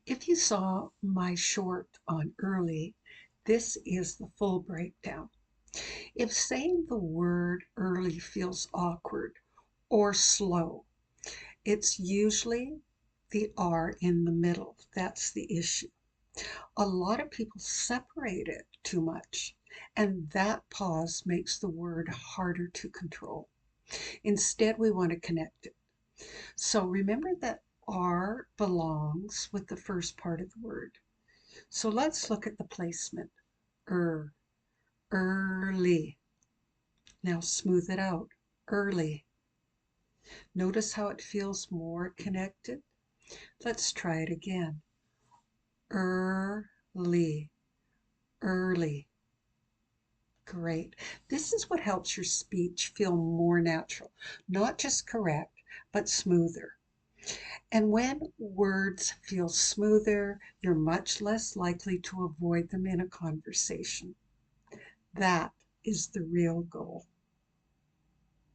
If you saw my short on early, this is the full breakdown. If saying the word early feels awkward or slow, it's usually the R in the middle. That's the issue. A lot of people separate it too much, and that pause makes the word harder to control. Instead, we want to connect it. So remember that R belongs with the first part of the word. So let's look at the placement. Er, early. Now smooth it out. Early. Notice how it feels more connected? Let's try it again. Early. Early. Great. This is what helps your speech feel more natural, not just correct, but smoother. And when words feel smoother, you're much less likely to avoid them in a conversation. That is the real goal.